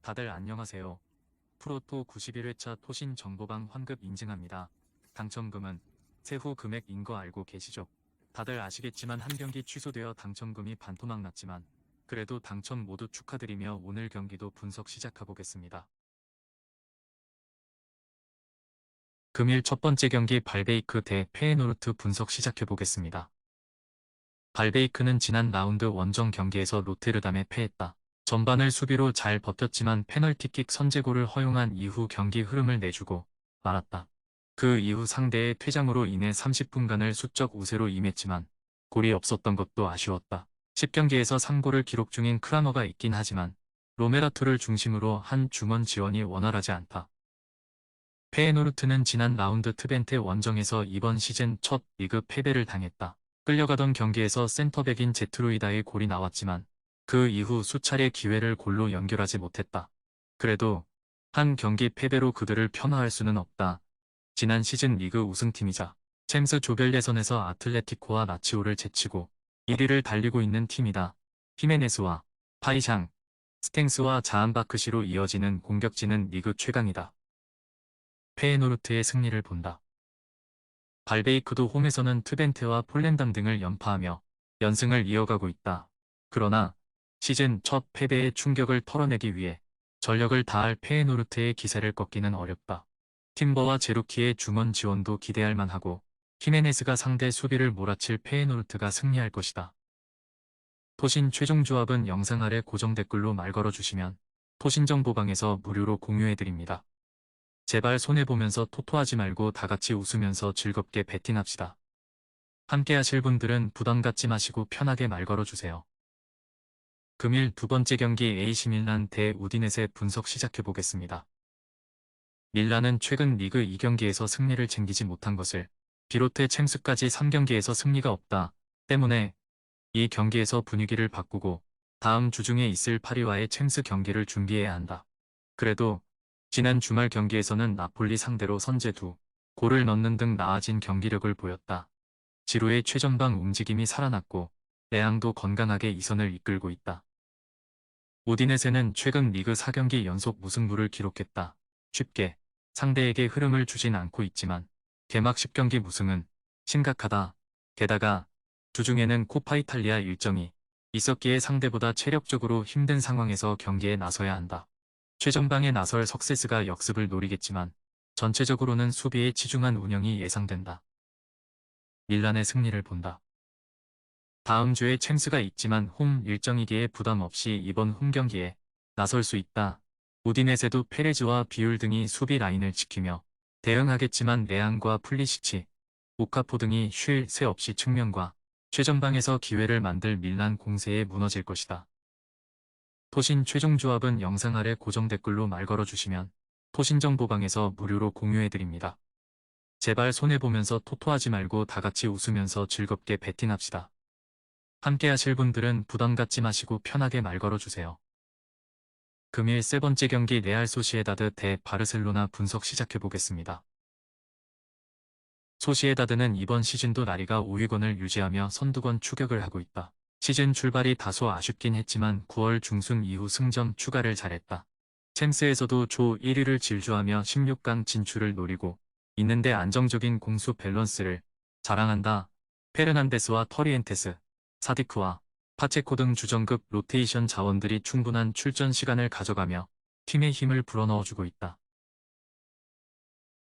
다들 안녕하세요. 프로토 91회차 토신 정보방 환급 인증합니다. 당첨금은 세후 금액인 거 알고 계시죠? 다들 아시겠지만 한 경기 취소되어 당첨금이 반토막 났지만 그래도 당첨 모두 축하드리며 오늘 경기도 분석 시작해보겠습니다. 금일 첫 번째 경기 발베이크 대 페에노르트 분석 시작해보겠습니다. 발베이크는 지난 라운드 원정 경기에서 로테르담에 패했다. 전반을 수비로 잘 버텼지만 페널티킥 선제골을 허용한 이후 경기 흐름을 내주고 말았다. 그 이후 상대의 퇴장으로 인해 30분간을 수적 우세로 임했지만 골이 없었던 것도 아쉬웠다. 10경기에서 3골을 기록 중인 크라머가 있긴 하지만 로메라투를 중심으로 한 중원 지원이 원활하지 않다. 페에노르트는 지난 라운드 트벤테 원정에서 이번 시즌 첫 리그 패배를 당했다. 끌려가던 경기에서 센터백인 제트로이다의 골이 나왔지만 그 이후 수차례 기회를 골로 연결하지 못했다. 그래도 한 경기 패배로 그들을 편화할 수는 없다. 지난 시즌 리그 우승팀이자 챔스 조별 예선에서 아틀레티코와 라치오를 제치고 1위를 달리고 있는 팀이다. 히메네스와 파이샹, 스탱스와 자한바크시로 이어지는 공격진은 리그 최강이다. 페에노르트의 승리를 본다. 발베이크도 홈에서는 트벤테와 폴렌담 등을 연파하며 연승을 이어가고 있다. 그러나 시즌 첫 패배의 충격을 털어내기 위해 전력을 다할 페에노르트의 기세를 꺾기는 어렵다. 팀버와 제루키의 중원 지원도 기대할 만하고 히메네스가 상대 수비를 몰아칠 페에노르트가 승리할 것이다. 토신 최종 조합은 영상 아래 고정 댓글로 말 걸어주시면 토신정보방에서 무료로 공유해드립니다. 제발 손해보면서 토토하지 말고 다같이 웃으면서 즐겁게 베팅합시다. 함께 하실 분들은 부담 갖지 마시고 편하게 말 걸어주세요. 금일 두 번째 경기 AC 밀란 대 우디네세 분석 시작해보겠습니다. 밀란은 최근 리그 2경기에서 승리를 챙기지 못한 것을 비롯해 챔스까지 3경기에서 승리가 없다 때문에 이 경기에서 분위기를 바꾸고 다음 주 중에 있을 파리와의 챔스 경기를 준비해야 한다. 그래도 지난 주말 경기에서는 나폴리 상대로 선제 2골을 넣는 등 나아진 경기력을 보였다. 지루의 최전방 움직임이 살아났고 레앙도 건강하게 이선을 이끌고 있다. 우디네세는 최근 리그 4경기 연속 무승부를 기록했다. 쉽게 상대에게 흐름을 주진 않고 있지만 개막 10경기 무승은 심각하다. 게다가 주중에는 코파 이탈리아 일정이 있었기에 상대보다 체력적으로 힘든 상황에서 경기에 나서야 한다. 최전방에 나설 석세스가 역습을 노리겠지만 전체적으로는 수비에 치중한 운영이 예상된다. 밀란의 승리를 본다. 다음 주에 챔스가 있지만 홈 일정이기에 부담 없이 이번 홈 경기에 나설 수 있다. 우디네세도 페레즈와 비율 등이 수비 라인을 지키며 대응하겠지만 레앙과 플리시치, 오카포 등이 쉴 새 없이 측면과 최전방에서 기회를 만들 밀란 공세에 무너질 것이다. 토신 최종 조합은 영상 아래 고정 댓글로 말 걸어주시면 토신정보방에서 무료로 공유해드립니다. 제발 손해보면서 토토하지 말고 다같이 웃으면서 즐겁게 베팅합시다. 함께 하실 분들은 부담 갖지 마시고 편하게 말 걸어주세요. 금일 세 번째 경기 레알 소시에다드 대 바르셀로나 분석 시작해보겠습니다. 소시에다드는 이번 시즌도 라리가 5위권을 유지하며 선두권 추격을 하고 있다. 시즌 출발이 다소 아쉽긴 했지만 9월 중순 이후 승점 추가를 잘했다. 챔스에서도 조 1위를 질주하며 16강 진출을 노리고 있는데 안정적인 공수 밸런스를 자랑한다. 페르난데스와 터리엔테스, 사디크와 파체코 등 주전급 로테이션 자원들이 충분한 출전 시간을 가져가며 팀의 힘을 불어넣어주고 있다.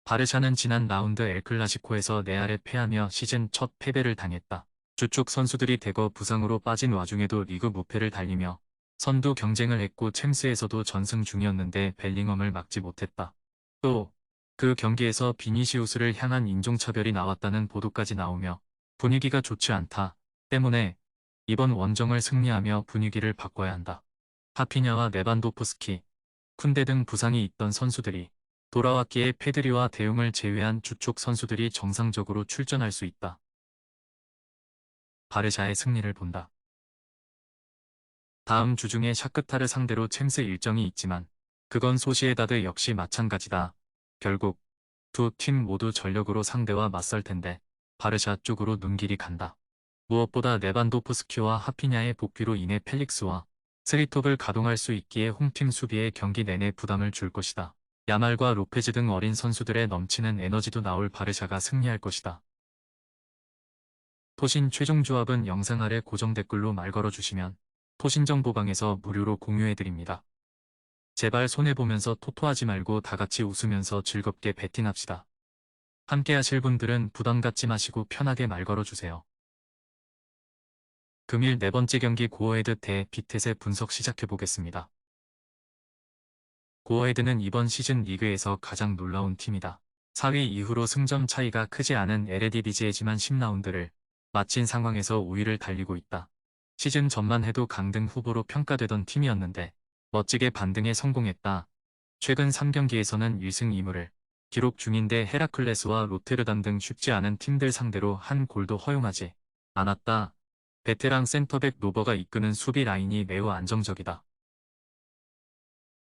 바르샤는 지난 라운드 엘클라시코에서 레알에 패하며 시즌 첫 패배를 당했다. 주축 선수들이 대거 부상으로 빠진 와중에도 리그 무패를 달리며 선두 경쟁을 했고 챔스에서도 전승 중이었는데 벨링엄을 막지 못했다. 또 그 경기에서 비니시우스를 향한 인종차별이 나왔다는 보도까지 나오며 분위기가 좋지 않다 때문에 이번 원정을 승리하며 분위기를 바꿔야 한다. 하피냐와 레반도프스키, 쿤데 등 부상이 있던 선수들이 돌아왔기에 페드리와 대용을 제외한 주축 선수들이 정상적으로 출전할 수 있다. 바르샤의 승리를 본다. 다음 주 중에 샤크타르 상대로 챔스 일정이 있지만 그건 소시에다드 역시 마찬가지다. 결국 두 팀 모두 전력으로 상대와 맞설 텐데 바르샤 쪽으로 눈길이 간다. 무엇보다 레반도프스키와 하피냐의 복귀로 인해 펠릭스와 스리톱을 가동할 수 있기에 홈팀 수비에 경기 내내 부담을 줄 것이다. 야말과 로페즈 등 어린 선수들의 넘치는 에너지도 나올 바르샤가 승리할 것이다. 토신 최종 조합은 영상 아래 고정 댓글로 말 걸어주시면 토신정보방에서 무료로 공유해드립니다. 제발 손해보면서 토토하지 말고 다같이 웃으면서 즐겁게 베팅합시다. 함께 하실 분들은 부담 갖지 마시고 편하게 말 걸어주세요. 금일 네 번째 경기 고어헤드 대 비텟의 분석 시작해보겠습니다. 고어헤드는 이번 시즌 리그에서 가장 놀라운 팀이다. 4위 이후로 승점 차이가 크지 않은 에레디비지에지만 10라운드를 마친 상황에서 5위를 달리고 있다. 시즌 전만 해도 강등 후보로 평가되던 팀이었는데 멋지게 반등에 성공했다. 최근 3경기에서는 1승 2무를 기록 중인데 헤라클레스와 로테르담 등 쉽지 않은 팀들 상대로 한 골도 허용하지 않았다. 베테랑 센터백 노버가 이끄는 수비 라인이 매우 안정적이다.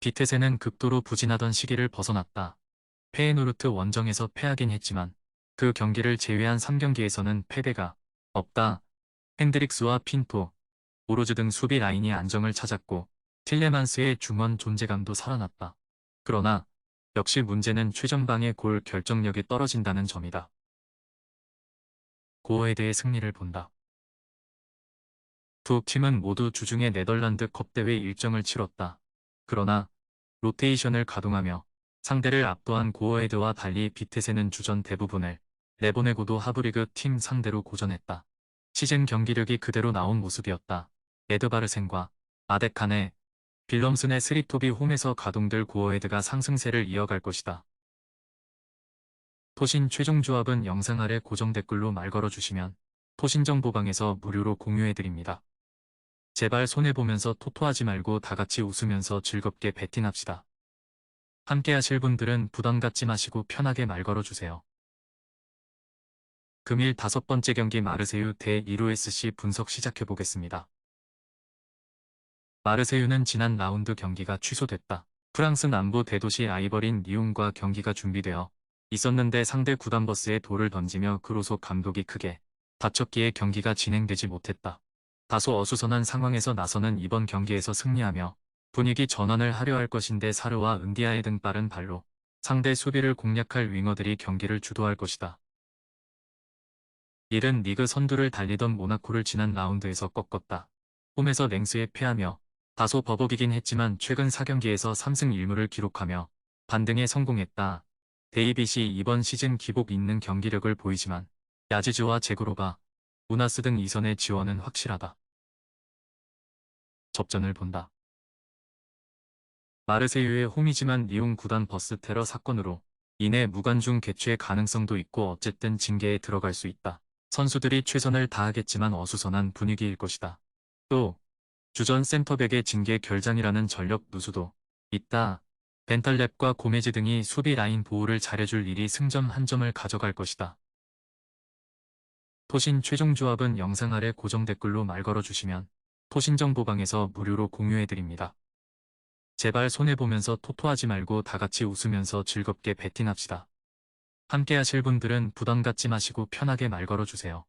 비텟에는 극도로 부진하던 시기를 벗어났다. 페에노르트 원정에서 패하긴 했지만 그 경기를 제외한 3경기에서는 패배가 없다. 핸드릭스와 핀토, 오로즈 등 수비 라인이 안정을 찾았고 틸레만스의 중원 존재감도 살아났다. 그러나 역시 문제는 최전방의 골 결정력이 떨어진다는 점이다. 고어헤드의 승리를 본다. 두 팀은 모두 주중에 네덜란드컵 대회 일정을 치렀다. 그러나 로테이션을 가동하며 상대를 압도한 고어헤드와 달리 비텟에는 주전 대부분을 내보내고도 하브리그 팀 상대로 고전했다. 시즌 경기력이 그대로 나온 모습이었다. 에드바르센과 아데카네, 빌럼슨의 스리톱이 홈에서 가동될 고어헤드가 상승세를 이어갈 것이다. 토신 최종 조합은 영상 아래 고정 댓글로 말 걸어주시면 토신정보방에서 무료로 공유해드립니다. 제발 손해보면서 토토하지 말고 다같이 웃으면서 즐겁게 베팅합시다. 함께 하실 분들은 부담 갖지 마시고 편하게 말 걸어주세요. 금일 5번째 경기 마르세유 대 이로SC 분석 시작해보겠습니다. 마르세유는 지난 라운드 경기가 취소됐다. 프랑스 남부 대도시 아이버린 리옹과 경기가 준비되어 있었는데 상대 구단버스에 돌을 던지며 그로소 감독이 크게 다쳤기에 경기가 진행되지 못했다. 다소 어수선한 상황에서 나서는 이번 경기에서 승리하며 분위기 전환을 하려 할 것인데 사르와 은디아에 등 빠른 발로 상대 수비를 공략할 윙어들이 경기를 주도할 것이다. 이른 리그 선두를 달리던 모나코를 지난 라운드에서 꺾었다. 홈에서 랭스에 패하며 다소 버벅이긴 했지만 최근 4경기에서 3승 1무를 기록하며 반등에 성공했다. 데이빗이 이번 시즌 기복 있는 경기력을 보이지만 야지즈와 제그로바, 우나스 등 이선의 지원은 확실하다. 접전을 본다. 마르세유의 홈이지만 리옹 구단 버스 테러 사건으로 인해 무관중 개최 가능성도 있고 어쨌든 징계에 들어갈 수 있다. 선수들이 최선을 다하겠지만 어수선한 분위기일 것이다. 또 주전 센터백의 징계 결장이라는 전력 누수도 있다. 벤탈랩과 고메즈 등이 수비 라인 보호를 잘해줄 일이 승점 한 점을 가져갈 것이다. 토신 최종 조합은 영상 아래 고정 댓글로 말 걸어주시면 토신정보방에서 무료로 공유해드립니다. 제발 손해보면서 토토하지 말고 다같이 웃으면서 즐겁게 베팅합시다. 함께 하실 분들은 부담 갖지 마시고 편하게 말 걸어주세요.